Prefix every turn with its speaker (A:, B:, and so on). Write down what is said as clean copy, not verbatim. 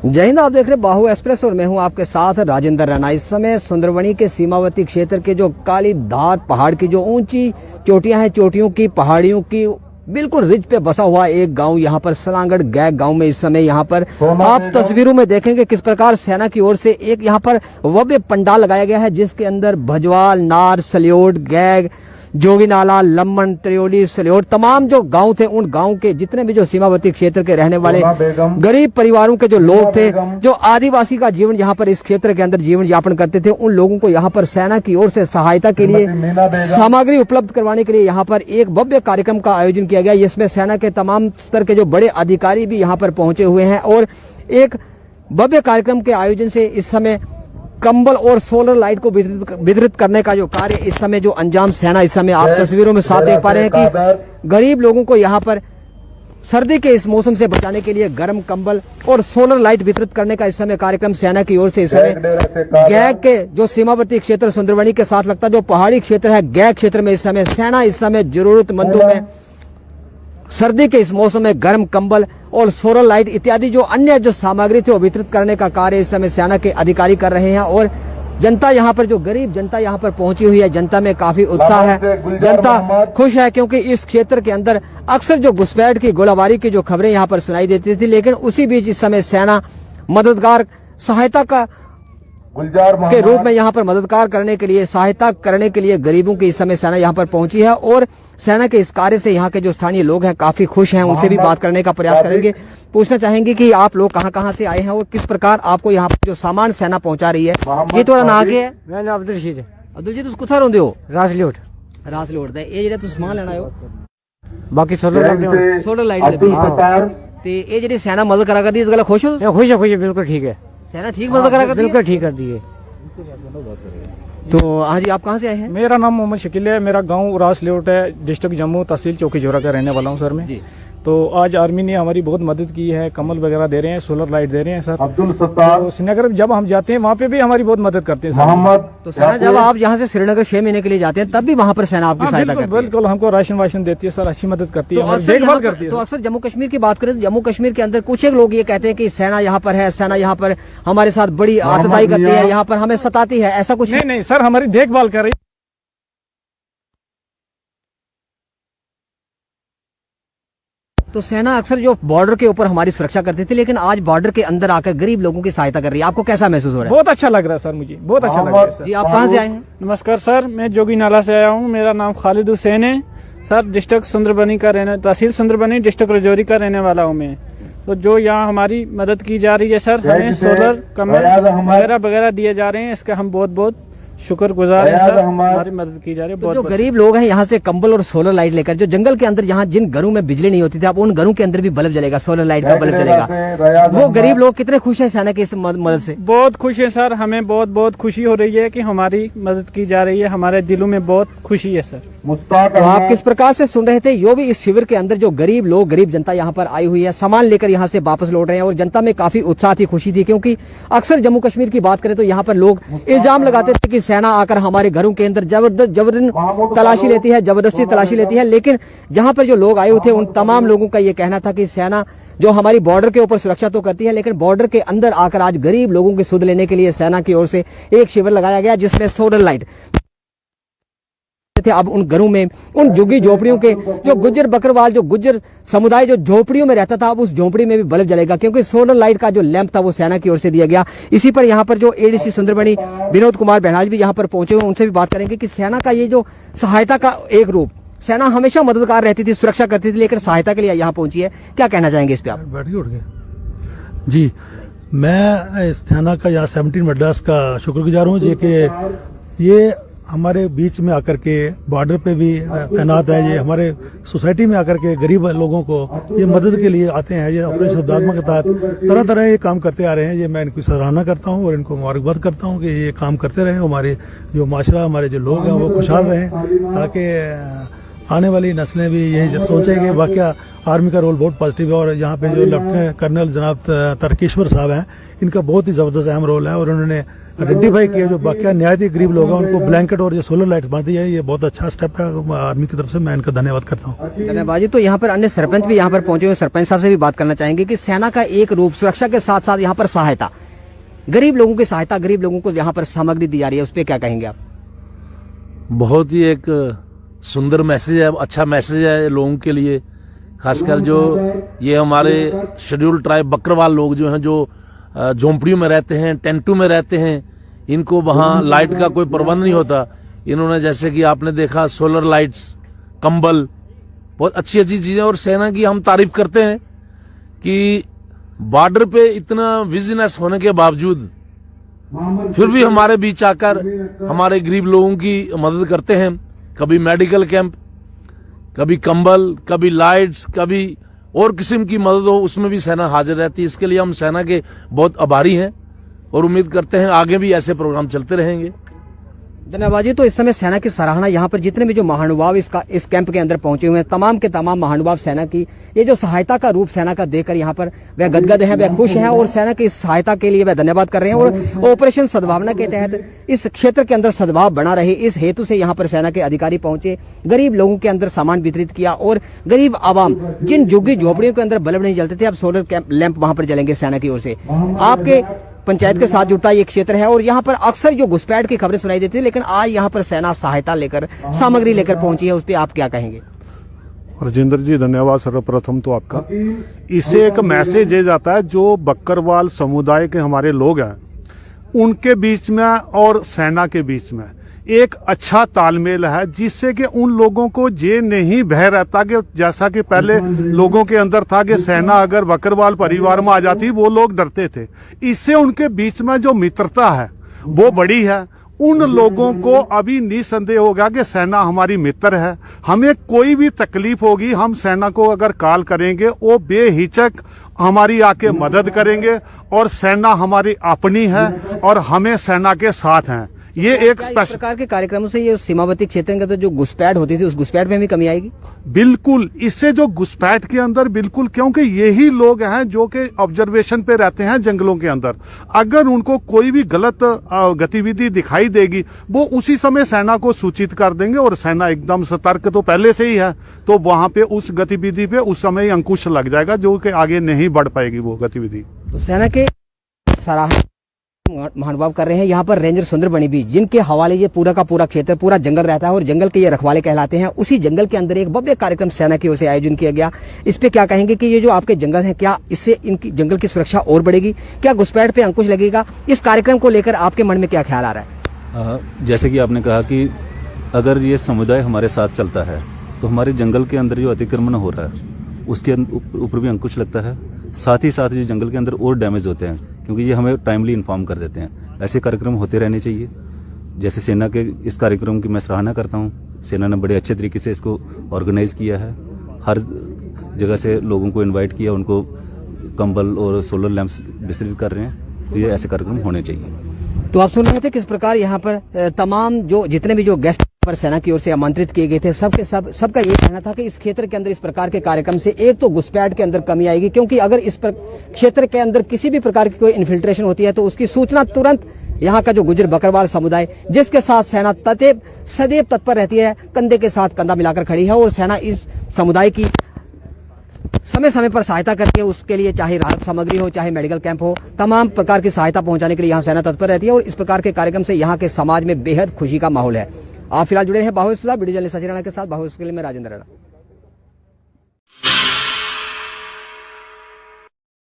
A: जय हिंद। आप देख रहे बाहु एक्सप्रेस और मैं हूं आपके साथ राजेंद्र राणा। इस समय सुंदरबनी के सीमावर्ती क्षेत्र के जो काली धार पहाड़ की जो ऊंची चोटियां हैं, चोटियों की पहाड़ियों की बिल्कुल रिज पे बसा हुआ एक गांव यहाँ पर सलांगढ़ गैग गांव में इस समय यहाँ पर आप तस्वीरों में देखेंगे किस प्रकार सेना की ओर से एक यहाँ पर भव्य पंडाल लगाया गया है, जिसके अंदर भजवाल, नार, सलियोट, गैग, जोगी नाला, लम्मन, त्रियोली, सलियोट तमाम जो गांव थे, उन गांव के जितने भी जो सीमावर्ती क्षेत्र के रहने वाले गरीब परिवारों के जो लोग थे, जो आदिवासी का जीवन यहाँ पर इस क्षेत्र के अंदर जीवन यापन करते थे, उन लोगों को यहाँ पर सेना की ओर से सहायता के लिए सामग्री उपलब्ध करवाने के लिए यहाँ पर एक भव्य कार्यक्रम का आयोजन किया गया। इसमें सेना के तमाम स्तर के जो बड़े अधिकारी भी यहाँ पर पहुंचे हुए हैं और एक भव्य कार्यक्रम के आयोजन से इस समय कंबल और सोलर लाइट को वितरित करने का जो कार्य इस समय जो अंजाम सेना इस समय आप तस्वीरों में साथ देख पा रहे हैं कि गरीब लोगों को यहाँ पर सर्दी के इस मौसम से बचाने के लिए गर्म कंबल और सोलर लाइट वितरित करने का इस समय कार्यक्रम सेना की ओर से इस समय गैग के जो सीमावर्ती क्षेत्र सुंदरबनी के साथ लगता जो पहाड़ी क्षेत्र है, गैग क्षेत्र में इस समय सेना इस समय जरूरतमंदों में सर्दी के इस मौसम में गर्म कंबल और सोलर लाइट इत्यादि जो अन्य जो सामग्री थी वो वितरित करने का कार्य इस समय सेना के अधिकारी कर रहे हैं। और जनता यहाँ पर जो गरीब जनता यहाँ पर पहुंची हुई है, जनता में काफी उत्साह है, जनता खुश है, क्योंकि इस क्षेत्र के अंदर अक्सर जो घुसपैठ की गोलाबारी की जो खबरें यहाँ पर सुनाई देती थी, लेकिन उसी बीच इस समय सेना मददगार सहायता का के रूप में यहाँ पर मददगार करने के लिए सहायता करने के लिए गरीबों की इस समय सेना यहाँ पर पहुंची है। और सेना के इस कार्य से यहाँ के जो स्थानीय लोग हैं काफी खुश हैं, उनसे भी बात करने का प्रयास करेंगे। पूछना चाहेंगे कि आप लोग कहाँ से आए हैं और किस प्रकार आपको यहाँ पर जो सामान सेना पहुँचा रही है। ये थोड़ा ना आगे है।
B: मेरा नाम अब्दुल रशीद है।
A: अब्दुल जी, तुम कुत्थां रहोंदे हो?
B: रासलियोट
A: ये जेड़ा तुम सामान लेना हो
B: बाकी
A: सोलर लाइट ते ये जेडी सेना मदद करा करदी, इस गल खुश हो?
B: खुश है, बिल्कुल ठीक है।
A: सेना ठीक मदद करा करदी,
B: बिल्कुल ठीक कर दी है।
A: तो हाँ जी, आप कहाँ से आए हैं?
C: मेरा नाम मोहम्मद शकील है, मेरा गांव रासलियोट है, डिस्ट्रिक्ट जम्मू, तहसील चौकी जोरा का रहने वाला हूँ सर मैं। तो आज आर्मी ने हमारी बहुत मदद की है, कमल वगैरह दे रहे हैं, सोलर लाइट दे रहे हैं सर। तो श्रीनगर जब हम जाते हैं वहाँ पे भी हमारी बहुत मदद करते हैं सर।
A: तो सेना जब आप यहाँ से श्रीनगर 6 महीने के लिए जाते हैं तब भी वहाँ पर सेना आपकी सहायता करती है?
C: बिल्कुल, हमको राशन वाशन देती है सर, अच्छी मदद करती है, देखभाल करती है।
A: तो अक्सर जम्मू कश्मीर की बात करें तो जम्मू कश्मीर के अंदर कुछ एक लोग ये कहते हैं कि सेना यहाँ पर है, सेना यहाँ पर हमारे साथ बड़ी आतताई करती है, यहाँ पर हमें सताती है, ऐसा कुछ
C: नहीं सर, हमारी देखभाल कर रही है।
A: तो सेना अक्सर जो बॉर्डर के ऊपर हमारी सुरक्षा करती थी, लेकिन आज बॉर्डर के अंदर आकर गरीब लोगों की सहायता कर रही है, आपको कैसा महसूस हो रहा है?
C: बहुत अच्छा लग रहा है सर, मुझे बहुत अच्छा लग रहा है सर।
A: जी, आप कहाँ से आए हैं?
C: नमस्कार सर, मैं जोगी नाला से आया हूँ, मेरा नाम खालिद हुसैन है सर, डिस्ट्रिक्ट सुंदरबनी का रहने, तहसील सुंदरबनी, डिस्ट्रिक्ट रजौरी का रहने वाला हूँ मैं। तो जो यहाँ हमारी मदद की जा रही है सर, हमें सोलर कमल वगैरह दिए जा रहे हैं, इसका हम बहुत बहुत शुक्रगुजार हैं सर, हमारी मदद की जा रही है।
A: तो जो गरीब लोग हैं यहाँ से कंबल और सोलर लाइट लेकर जो जंगल के अंदर यहाँ जिन घरों में बिजली नहीं होती थी, अब उन घरों के अंदर भी बल्ब जलेगा, सोलर लाइट का बल्ब जलेगा। वो गरीब लोग कितने खुश हैं सेना की इस मदद से?
C: बहुत खुश है सर, हमें बहुत बहुत खुशी हो रही है कि हमारी मदद की जा रही है, हमारे दिलों में बहुत खुशी है सर।
A: तो आप किस प्रकार से सुन रहे थे, यो भी इस शिविर के अंदर जो गरीब लोग, गरीब जनता यहाँ पर आई हुई है, सामान लेकर यहाँ से वापस लौट रहे हैं और जनता में काफी उत्साह थी, खुशी थी, क्योंकि अक्सर जम्मू कश्मीर की बात करें तो यहाँ पर लोग इल्जाम लगाते थे कि सेना आकर हमारे घरों के अंदर जबरदस्ती तलाशी लेती है, लेकिन जहाँ पर जो लोग आए हुए थे उन तमाम लोगों का ये कहना था कि सेना जो हमारी बॉर्डर के ऊपर सुरक्षा तो करती है, लेकिन बॉर्डर के अंदर आकर आज गरीब लोगों की सुध लेने के लिए सेना की ओर से एक शिविर लगाया गया, जिसमें सोलर लाइट थे। अब उन घरों में, उन झुग्गी झोपड़ियों के जो गुज्जर बकरवाल, जो गुज्जर समुदाय जो झोपड़ियों में रहता था, अब उस झोपड़ी में भी बल्ब जलेगा, क्योंकि सोलर लाइट का जो लैंप था वो सेना की ओर से दिया गया। इसी पर यहाँ पर जो एडीसी सुंदरबनी विनोद कुमार बहनाज भी यहाँ पर पहुंचे हुए, उनसे भी बात करेंगे कि सेना का ये जो सहायता का एक रूप, सेना हमेशा मददगार रहती थी, सुरक्षा करती थी, लेकिन सहायता के लिए यहाँ पहुंची है, क्या कहना चाहेंगे इस पे आप?
D: जी, मैं इस सेना का यहाँ 17 मद्रास का शुक्रगुजार हूँ जी कि ये हमारे बीच में आकर के बॉर्डर पे भी तैनात है, ये हमारे सोसाइटी में आकर के गरीब लोगों को ये मदद के लिए आते हैं, ये ऑपरेशन शुद्धात्मा के तहत तरह तरह ये काम करते आ रहे हैं। ये मैं इनकी सराहना करता हूँ और इनको मुबारकबाद करता हूँ कि ये काम करते रहें, हमारे जो माशरा, हमारे जो लोग हैं वो खुशहाल रहें, ताकि आने वाली नस्लें भी यही सोचें कि वाकई आर्मी का रोल बहुत पॉजिटिव है। और यहाँ पे जो लेफ्टिनेंट कर्नल जनाब तरकेश्वर साहब हैं, इनका बहुत ही ज़बरदस्त अहम रोल है और उन्होंने आइडेंटिफाई किया जो बाकी न्याय गरीब लोग हैं उनको ब्लैंकेट और ये सोलर लाइट्स बांट दी है। ये बहुत अच्छा स्टेप है आर्मी की तरफ से, मैं इनका धन्यवाद करता हूँ।
A: धन्यवाद जी। तो यहाँ पर अन्य सरपंच भी यहाँ पर पहुंचे हुए, सरपंच साहब से भी बात करना चाहेंगे कि सेना का एक रूप सुरक्षा के साथ साथ यहाँ पर सहायता, गरीब लोगों की सहायता, गरीब लोगों को यहाँ पर सामग्री दी जा रही है, उस पर क्या कहेंगे आप?
E: बहुत ही एक सुंदर मैसेज है, अच्छा मैसेज है लोगों के लिए, खासकर जो ये हमारे शेड्यूल ट्राइब बकरवाल लोग जो हैं, जो झोंपड़ियों में रहते हैं, टेंटों में रहते हैं, इनको वहाँ लाइट का कोई प्रबंध नहीं होता। इन्होंने जैसे कि आपने देखा सोलर लाइट्स, कंबल, बहुत अच्छी अच्छी चीजें, और सेना की हम तारीफ करते हैं कि बॉर्डर पे इतना विजिनेस होने के बावजूद फिर भी हमारे बीच आकर हमारे गरीब लोगों की मदद करते हैं। कभी मेडिकल कैंप, कभी कंबल, कभी लाइट्स, कभी और किस्म की मदद हो, उसमें भी सेना हाजिर रहती है। इसके लिए हम सेना के बहुत आभारी हैं और उम्मीद करते हैं आगे भी ऐसे प्रोग्राम चलते रहेंगे।
A: धन्यवाद जी। तो इस समय सेना की सराहना, यहाँ पर जितने भी जो महानुभाव इस कैंप के अंदर पहुंचे हुए हैं, तमाम के तमाम महानुभाव सेना की ये जो सहायता का रूप सेना का देकर यहाँ पर वह गदगद है, वह खुश हैं और सेना की सहायता के लिए वह धन्यवाद कर रहे हैं। और ऑपरेशन सद्भावना के तहत इस क्षेत्र के अंदर सद्भाव बना रहे, इस हेतु से यहाँ पर सेना के अधिकारी पहुंचे, गरीब लोगों के अंदर सामान वितरित किया और गरीब आवाम जिन झुग्गी झोपड़ियों के अंदर बल्ब नहीं जलते थे, अब सोलर लैंप वहां पर जलेंगे सेना की ओर से। आपके पंचायत के साथ जुड़ता ये क्षेत्र है और यहाँ पर अक्सर जो घुसपैठ की खबरें सुनाई देती है, लेकिन आज यहाँ पर सेना सहायता लेकर, सामग्री लेकर पहुंची है, उस पर आप क्या कहेंगे?
F: राजेंद्र जी धन्यवाद सर्वप्रथम तो आपका। इससे एक मैसेज ये जाता है जो बकरवाल समुदाय के हमारे लोग हैं उनके बीच में और सेना के बीच में एक अच्छा तालमेल है, जिससे कि उन लोगों को ये नहीं भय रहता कि जैसा कि पहले लोगों के अंदर था कि सेना अगर बकरवाल परिवार में आ जाती, वो लोग डरते थे। इससे उनके बीच में जो मित्रता है वो बड़ी है। उन लोगों को अभी निसंदेह हो गया कि सेना हमारी मित्र है, हमें कोई भी तकलीफ होगी हम सेना को अगर कॉल करेंगे वो बेहिचक हमारी आके मदद करेंगे और सेना हमारी अपनी है और हमें सेना के साथ हैं। ये एक
A: इस प्रकार के कार्यक्रमों से ये सीमावर्ती क्षेत्र के अंदर जो घुसपैठ होती थी, उस घुसपैठ में भी कमी आएगी?
F: बिल्कुल, इससे जो घुसपैठ के अंदर बिल्कुल, क्योंकि यही लोग हैं जो कि ऑब्जर्वेशन पे रहते हैं जंगलों के अंदर। अगर उनको कोई भी गलत गतिविधि दिखाई देगी वो उसी समय सेना को सूचित कर देंगे और सेना एकदम सतर्क तो पहले से ही है, तो वहां पे उस गतिविधि पे उस समय अंकुश लग जाएगा जो कि आगे नहीं बढ़ पाएगी वो गतिविधि।
A: तो सेना के सराहना महानुभाव कर रहे हैं यहाँ पर रेंजर सुंदरबनी भी, जिनके हवाले ये पूरा का पूरा क्षेत्र, पूरा जंगल रहता है और जंगल के ये रखवाले कहलाते हैं। उसी जंगल के अंदर एक भव्य कार्यक्रम सेना की ओर से आयोजन किया गया। इस पे क्या कहेंगे कि ये जो आपके जंगल हैं, क्या इससे इनकी जंगल की सुरक्षा और बढ़ेगी? क्या घुसपैठ पे अंकुश लगेगा? इस कार्यक्रम को लेकर आपके मन में क्या ख्याल आ रहा है?
G: जैसे कि आपने कहा कि अगर ये समुदाय हमारे साथ चलता है तो हमारे जंगल के अंदर जो अतिक्रमण हो रहा है उसके ऊपर भी अंकुश लगता है। साथ ही साथ ये जंगल के अंदर और डैमेज होते हैं, क्योंकि ये हमें टाइमली इन्फॉर्म कर देते हैं। ऐसे कार्यक्रम होते रहने चाहिए। जैसे सेना के इस कार्यक्रम की मैं सराहना करता हूँ। सेना ने बड़े अच्छे तरीके से इसको ऑर्गेनाइज किया है, हर जगह से लोगों को इनवाइट किया, उनको कंबल और सोलर लैंप्स वितरित कर रहे हैं। तो ये ऐसे कार्यक्रम होने चाहिए।
A: तो आप सुन रहे थे किस प्रकार यहाँ पर तमाम जो जितने भी जो गेस्ट पर सेना की ओर से आमंत्रित किए गए थे, सबका ये कहना था कि इस क्षेत्र के अंदर इस प्रकार के कार्यक्रम से एक तो घुसपैठ के अंदर कमी आएगी, क्योंकि अगर इस क्षेत्र के अंदर किसी भी प्रकार की कोई इन्फिल्ट्रेशन होती है तो उसकी सूचना तुरंत यहाँ का जो गुजर बकरवाल समुदाय, जिसके साथ सेना सदैव तत्पर रहती है, कंधे के साथ कंधा मिलाकर खड़ी है और सेना इस समुदाय की समय समय पर सहायता करती है। उसके लिए चाहे राहत सामग्री हो, चाहे मेडिकल कैंप हो, तमाम प्रकार की सहायता पहुंचाने के लिए यहाँ सेना तत्पर रहती है और इस प्रकार के कार्यक्रम से यहाँ के समाज में बेहद खुशी का माहौल है। आप फिलहाल जुड़े हैं बाहुस वीडियो जर्नलिस्ट सचिन राणा के साथ। बाहुस के लिए मैं राजेंद्र राणा।